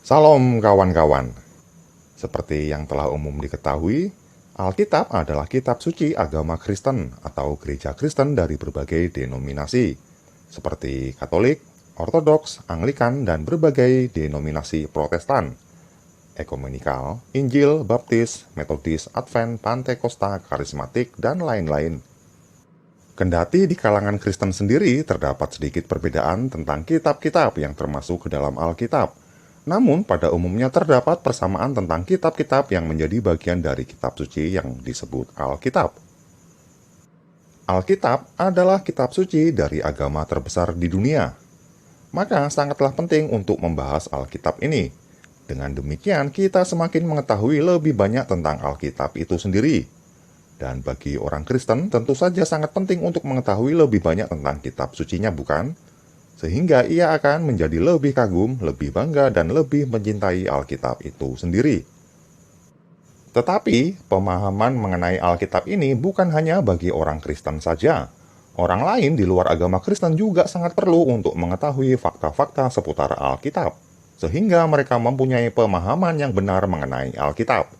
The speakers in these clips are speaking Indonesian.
Salam kawan-kawan. Seperti yang telah umum diketahui, Alkitab adalah kitab suci agama Kristen atau gereja Kristen dari berbagai denominasi, seperti Katolik, Ortodoks, Anglikan, dan berbagai denominasi Protestan, Ekumenikal, Injil, Baptis, Metodis, Advent, Pantekosta, Karismatik, dan lain-lain. Kendati di kalangan Kristen sendiri terdapat sedikit perbedaan tentang kitab-kitab yang termasuk ke dalam Alkitab, namun pada umumnya terdapat persamaan tentang kitab-kitab yang menjadi bagian dari kitab suci yang disebut Alkitab. Alkitab adalah kitab suci dari agama terbesar di dunia. Maka sangatlah penting untuk membahas Alkitab ini. Dengan demikian kita semakin mengetahui lebih banyak tentang Alkitab itu sendiri. Dan bagi orang Kristen tentu saja sangat penting untuk mengetahui lebih banyak tentang kitab sucinya, bukan? Sehingga ia akan menjadi lebih kagum, lebih bangga, dan lebih mencintai Alkitab itu sendiri. Tetapi, pemahaman mengenai Alkitab ini bukan hanya bagi orang Kristen saja. Orang lain di luar agama Kristen juga sangat perlu untuk mengetahui fakta-fakta seputar Alkitab, sehingga mereka mempunyai pemahaman yang benar mengenai Alkitab.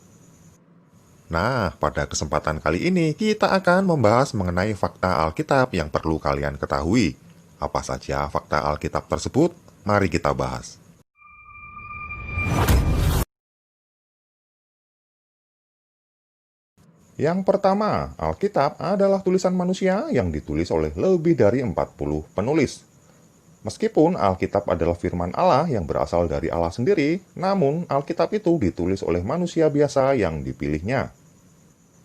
Nah, pada kesempatan kali ini kita akan membahas mengenai fakta Alkitab yang perlu kalian ketahui. Apa saja fakta Alkitab tersebut? Mari kita bahas. Yang pertama, Alkitab adalah tulisan manusia yang ditulis oleh lebih dari 40 penulis. Meskipun Alkitab adalah firman Allah yang berasal dari Allah sendiri, namun Alkitab itu ditulis oleh manusia biasa yang dipilihnya.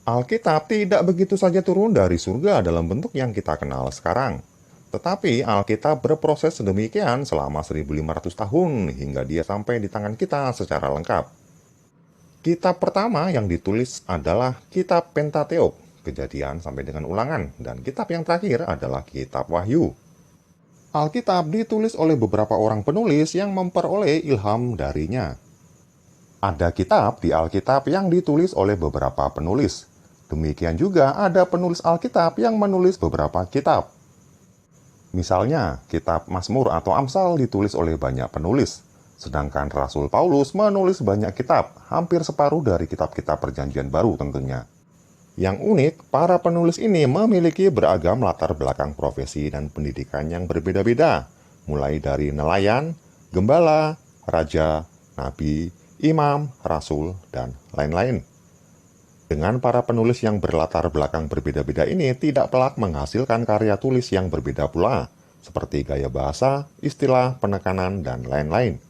Alkitab tidak begitu saja turun dari surga dalam bentuk yang kita kenal sekarang. Tetapi Alkitab berproses sedemikian selama 1500 tahun hingga dia sampai di tangan kita secara lengkap. Kitab pertama yang ditulis adalah Kitab Pentateuk, Kejadian sampai dengan Ulangan, dan kitab yang terakhir adalah Kitab Wahyu. Alkitab ditulis oleh beberapa orang penulis yang memperoleh ilham darinya. Ada kitab di Alkitab yang ditulis oleh beberapa penulis. Demikian juga ada penulis Alkitab yang menulis beberapa kitab. Misalnya, kitab Mazmur atau Amsal ditulis oleh banyak penulis, sedangkan Rasul Paulus menulis banyak kitab, hampir separuh dari kitab-kitab Perjanjian Baru tentunya. Yang unik, para penulis ini memiliki beragam latar belakang profesi dan pendidikan yang berbeda-beda, mulai dari nelayan, gembala, raja, nabi, imam, rasul, dan lain-lain. Dengan para penulis yang berlatar belakang berbeda-beda ini tidak pelak menghasilkan karya tulis yang berbeda pula, seperti gaya bahasa, istilah, penekanan, dan lain-lain.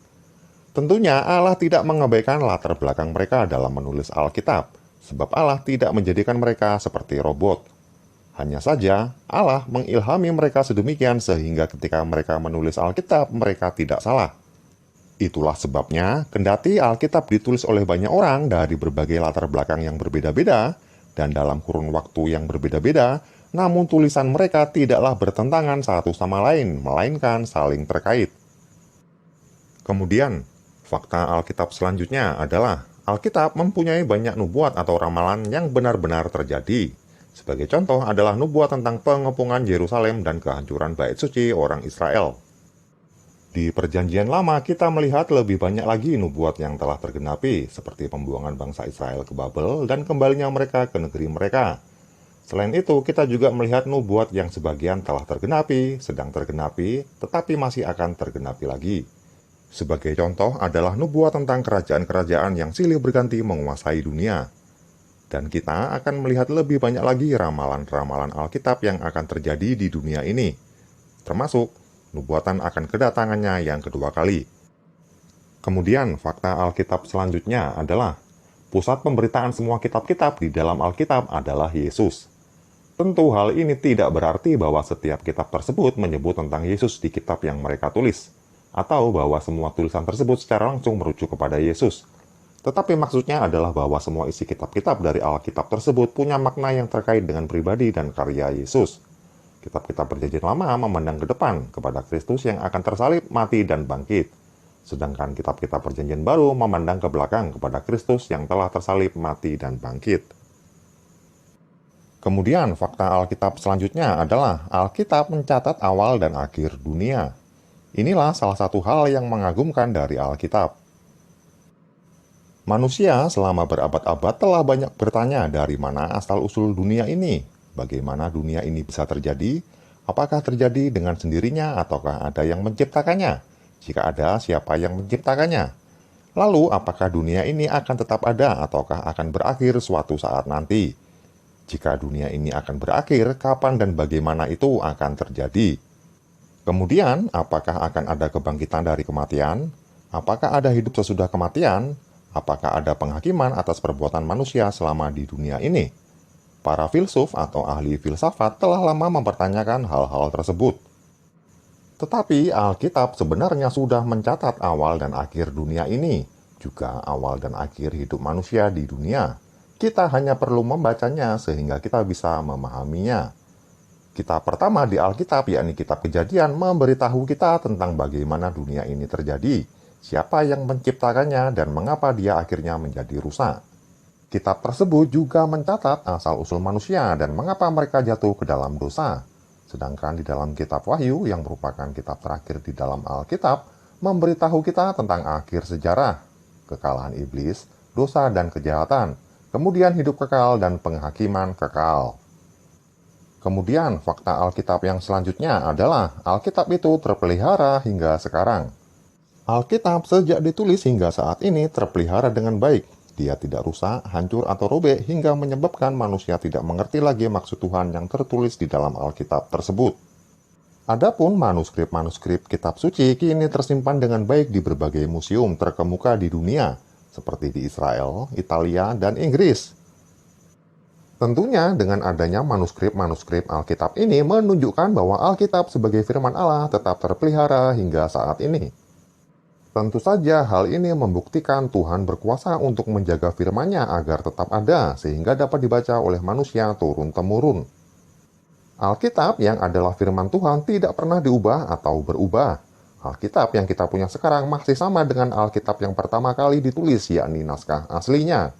Tentunya Allah tidak mengabaikan latar belakang mereka dalam menulis Alkitab, sebab Allah tidak menjadikan mereka seperti robot. Hanya saja, Allah mengilhami mereka sedemikian sehingga ketika mereka menulis Alkitab, mereka tidak salah. Itulah sebabnya, kendati Alkitab ditulis oleh banyak orang dari berbagai latar belakang yang berbeda-beda, dan dalam kurun waktu yang berbeda-beda, namun tulisan mereka tidaklah bertentangan satu sama lain, melainkan saling terkait. Kemudian, fakta Alkitab selanjutnya adalah, Alkitab mempunyai banyak nubuat atau ramalan yang benar-benar terjadi. Sebagai contoh adalah nubuat tentang pengepungan Yerusalem dan kehancuran bait suci orang Israel. Di Perjanjian Lama kita melihat lebih banyak lagi nubuat yang telah tergenapi, seperti pembuangan bangsa Israel ke Babel dan kembalinya mereka ke negeri mereka. Selain itu, kita juga melihat nubuat yang sebagian telah tergenapi, sedang tergenapi, tetapi masih akan tergenapi lagi. Sebagai contoh adalah nubuat tentang kerajaan-kerajaan yang silih berganti menguasai dunia. Dan kita akan melihat lebih banyak lagi ramalan-ramalan Alkitab yang akan terjadi di dunia ini, termasuk nubuatan akan kedatangannya yang kedua kali. Kemudian, fakta Alkitab selanjutnya adalah pusat pemberitaan semua kitab-kitab di dalam Alkitab adalah Yesus. Tentu hal ini tidak berarti bahwa setiap kitab tersebut menyebut tentang Yesus di kitab yang mereka tulis, atau bahwa semua tulisan tersebut secara langsung merujuk kepada Yesus. Tetapi maksudnya adalah bahwa semua isi kitab-kitab dari Alkitab tersebut punya makna yang terkait dengan pribadi dan karya Yesus. Kitab-kitab Perjanjian Lama memandang ke depan kepada Kristus yang akan tersalib, mati, dan bangkit. Sedangkan kitab-kitab Perjanjian Baru memandang ke belakang kepada Kristus yang telah tersalib, mati, dan bangkit. Kemudian, fakta Alkitab selanjutnya adalah Alkitab mencatat awal dan akhir dunia. Inilah salah satu hal yang mengagumkan dari Alkitab. Manusia selama berabad-abad telah banyak bertanya dari mana asal-usul dunia ini, bagaimana dunia ini bisa terjadi, apakah terjadi dengan sendirinya ataukah ada yang menciptakannya? Jika ada, siapa yang menciptakannya? Lalu, apakah dunia ini akan tetap ada ataukah akan berakhir suatu saat nanti? Jika dunia ini akan berakhir, kapan dan bagaimana itu akan terjadi? Kemudian, apakah akan ada kebangkitan dari kematian? Apakah ada hidup sesudah kematian? Apakah ada penghakiman atas perbuatan manusia selama di dunia ini? Para filsuf atau ahli filsafat telah lama mempertanyakan hal-hal tersebut. Tetapi Alkitab sebenarnya sudah mencatat awal dan akhir dunia ini, juga awal dan akhir hidup manusia di dunia. Kita hanya perlu membacanya sehingga kita bisa memahaminya. Kitab pertama di Alkitab, yakni Kitab Kejadian, memberitahu kita tentang bagaimana dunia ini terjadi, siapa yang menciptakannya, dan mengapa dia akhirnya menjadi rusak. Kitab tersebut juga mencatat asal-usul manusia dan mengapa mereka jatuh ke dalam dosa. Sedangkan di dalam Kitab Wahyu, yang merupakan kitab terakhir di dalam Alkitab, memberitahu kita tentang akhir sejarah, kekalahan iblis, dosa dan kejahatan, kemudian hidup kekal dan penghakiman kekal. Kemudian, fakta Alkitab yang selanjutnya adalah Alkitab itu terpelihara hingga sekarang. Alkitab sejak ditulis hingga saat ini terpelihara dengan baik. Dia tidak rusak, hancur, atau robek hingga menyebabkan manusia tidak mengerti lagi maksud Tuhan yang tertulis di dalam Alkitab tersebut. Adapun manuskrip-manuskrip kitab suci kini tersimpan dengan baik di berbagai museum terkemuka di dunia, seperti di Israel, Italia, dan Inggris. Tentunya dengan adanya manuskrip-manuskrip Alkitab ini menunjukkan bahwa Alkitab sebagai firman Allah tetap terpelihara hingga saat ini. Tentu saja hal ini membuktikan Tuhan berkuasa untuk menjaga firman-Nya agar tetap ada sehingga dapat dibaca oleh manusia turun-temurun. Alkitab yang adalah firman Tuhan tidak pernah diubah atau berubah. Alkitab yang kita punya sekarang masih sama dengan Alkitab yang pertama kali ditulis, yakni naskah aslinya.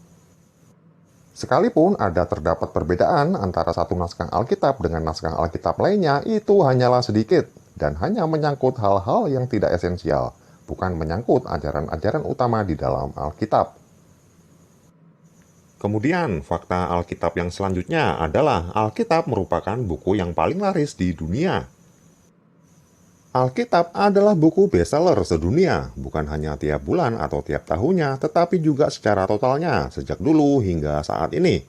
Sekalipun terdapat perbedaan antara satu naskah Alkitab dengan naskah Alkitab lainnya, itu hanyalah sedikit dan hanya menyangkut hal-hal yang tidak esensial, bukan menyangkut ajaran-ajaran utama di dalam Alkitab. Kemudian, fakta Alkitab yang selanjutnya adalah Alkitab merupakan buku yang paling laris di dunia. Alkitab adalah buku bestseller sedunia, bukan hanya tiap bulan atau tiap tahunnya, tetapi juga secara totalnya, sejak dulu hingga saat ini.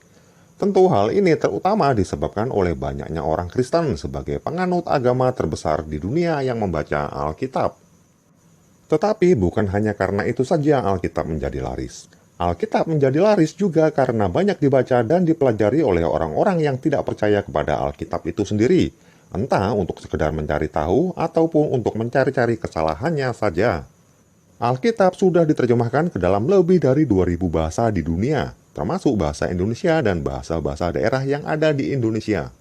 Tentu hal ini terutama disebabkan oleh banyaknya orang Kristen sebagai penganut agama terbesar di dunia yang membaca Alkitab. Tetapi bukan hanya karena itu saja Alkitab menjadi laris. Alkitab menjadi laris juga karena banyak dibaca dan dipelajari oleh orang-orang yang tidak percaya kepada Alkitab itu sendiri, entah untuk sekedar mencari tahu ataupun untuk mencari-cari kesalahannya saja. Alkitab sudah diterjemahkan ke dalam lebih dari 2000 bahasa di dunia, termasuk bahasa Indonesia dan bahasa-bahasa daerah yang ada di Indonesia.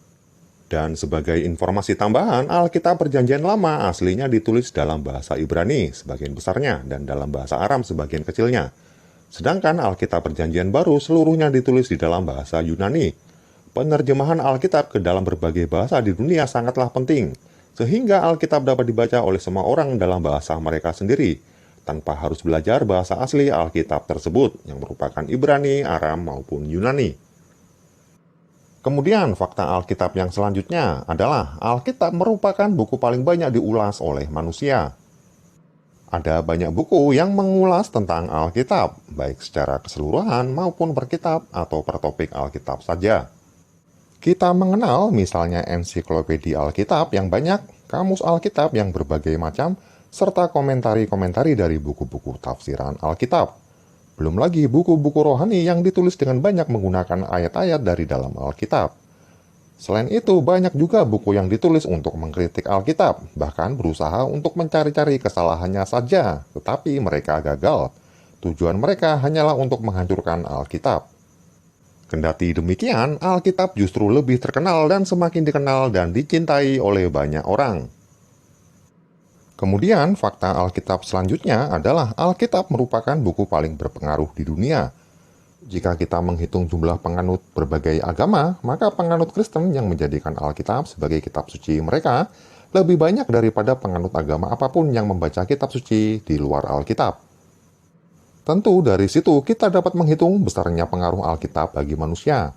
Dan sebagai informasi tambahan, Alkitab Perjanjian Lama aslinya ditulis dalam bahasa Ibrani sebagian besarnya dan dalam bahasa Aram sebagian kecilnya. Sedangkan Alkitab Perjanjian Baru seluruhnya ditulis di dalam bahasa Yunani. Penerjemahan Alkitab ke dalam berbagai bahasa di dunia sangatlah penting, sehingga Alkitab dapat dibaca oleh semua orang dalam bahasa mereka sendiri, tanpa harus belajar bahasa asli Alkitab tersebut, yang merupakan Ibrani, Aram, maupun Yunani. Kemudian, fakta Alkitab yang selanjutnya adalah Alkitab merupakan buku paling banyak diulas oleh manusia. Ada banyak buku yang mengulas tentang Alkitab, baik secara keseluruhan maupun per kitab atau per topik Alkitab saja. Kita mengenal misalnya ensiklopedia Alkitab yang banyak, kamus Alkitab yang berbagai macam, serta komentari-komentari dari buku-buku tafsiran Alkitab. Belum lagi buku-buku rohani yang ditulis dengan banyak menggunakan ayat-ayat dari dalam Alkitab. Selain itu, banyak juga buku yang ditulis untuk mengkritik Alkitab, bahkan berusaha untuk mencari-cari kesalahannya saja, tetapi mereka gagal. Tujuan mereka hanyalah untuk menghancurkan Alkitab. Kendati demikian, Alkitab justru lebih terkenal dan semakin dikenal dan dicintai oleh banyak orang. Kemudian, fakta Alkitab selanjutnya adalah Alkitab merupakan buku paling berpengaruh di dunia. Jika kita menghitung jumlah penganut berbagai agama, maka penganut Kristen yang menjadikan Alkitab sebagai kitab suci mereka lebih banyak daripada penganut agama apapun yang membaca kitab suci di luar Alkitab. Tentu dari situ kita dapat menghitung besarnya pengaruh Alkitab bagi manusia.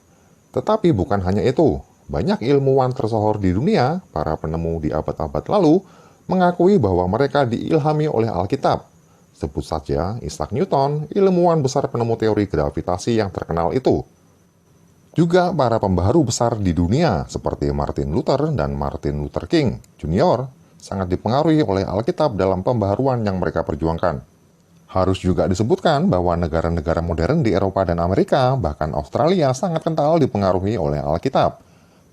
Tetapi bukan hanya itu, banyak ilmuwan tersohor di dunia, para penemu di abad-abad lalu, mengakui bahwa mereka diilhami oleh Alkitab. Sebut saja Isaac Newton, ilmuwan besar penemu teori gravitasi yang terkenal itu. Juga para pembaharu besar di dunia seperti Martin Luther dan Martin Luther King Jr. sangat dipengaruhi oleh Alkitab dalam pembaharuan yang mereka perjuangkan. Harus juga disebutkan bahwa negara-negara modern di Eropa dan Amerika, bahkan Australia, sangat kental dipengaruhi oleh Alkitab.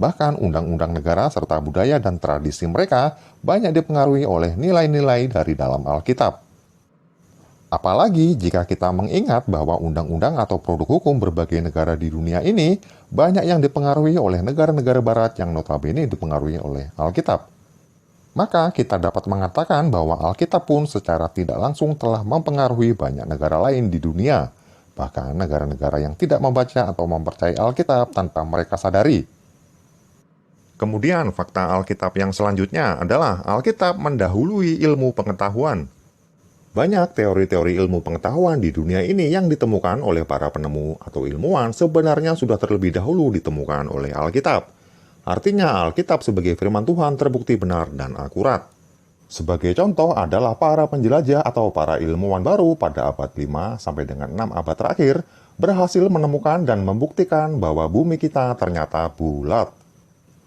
Bahkan undang-undang negara serta budaya dan tradisi mereka banyak dipengaruhi oleh nilai-nilai dari dalam Alkitab. Apalagi jika kita mengingat bahwa undang-undang atau produk hukum berbagai negara di dunia ini banyak yang dipengaruhi oleh negara-negara barat yang notabene dipengaruhi oleh Alkitab. Maka kita dapat mengatakan bahwa Alkitab pun secara tidak langsung telah mempengaruhi banyak negara lain di dunia, bahkan negara-negara yang tidak membaca atau mempercayai Alkitab tanpa mereka sadari. Kemudian fakta Alkitab yang selanjutnya adalah Alkitab mendahului ilmu pengetahuan. Banyak teori-teori ilmu pengetahuan di dunia ini yang ditemukan oleh para penemu atau ilmuwan sebenarnya sudah terlebih dahulu ditemukan oleh Alkitab. Artinya Alkitab sebagai firman Tuhan terbukti benar dan akurat. Sebagai contoh adalah para penjelajah atau para ilmuwan baru pada abad 5 sampai dengan 6 abad terakhir berhasil menemukan dan membuktikan bahwa bumi kita ternyata bulat.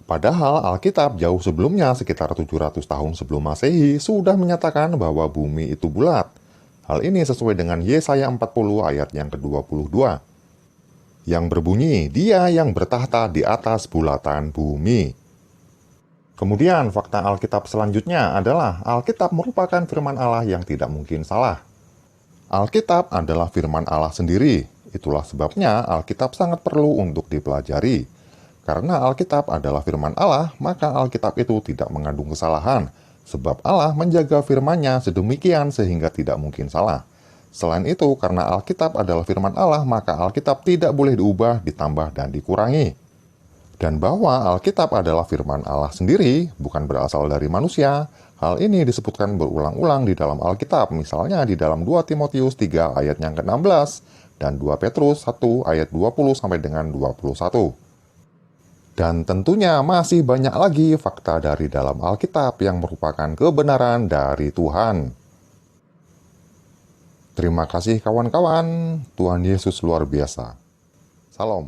Padahal Alkitab jauh sebelumnya sekitar 700 tahun sebelum Masehi sudah menyatakan bahwa bumi itu bulat. Hal ini sesuai dengan Yesaya 40 ayat yang ke-22. Yang berbunyi, Dia yang bertahta di atas bulatan bumi. Kemudian fakta Alkitab selanjutnya adalah Alkitab merupakan firman Allah yang tidak mungkin salah. Alkitab adalah firman Allah sendiri. Itulah sebabnya Alkitab sangat perlu untuk dipelajari. Karena Alkitab adalah firman Allah, maka Alkitab itu tidak mengandung kesalahan. Sebab Allah menjaga firman-Nya sedemikian sehingga tidak mungkin salah. Selain itu, karena Alkitab adalah firman Allah, maka Alkitab tidak boleh diubah, ditambah, dan dikurangi. Dan bahwa Alkitab adalah firman Allah sendiri, bukan berasal dari manusia. Hal ini disebutkan berulang-ulang di dalam Alkitab, misalnya di dalam 2 Timotius 3 ayat yang ke-16, dan 2 Petrus 1 ayat 20 sampai dengan 21. Dan tentunya masih banyak lagi fakta dari dalam Alkitab yang merupakan kebenaran dari Tuhan. Terima kasih kawan-kawan, Tuhan Yesus luar biasa. Salam.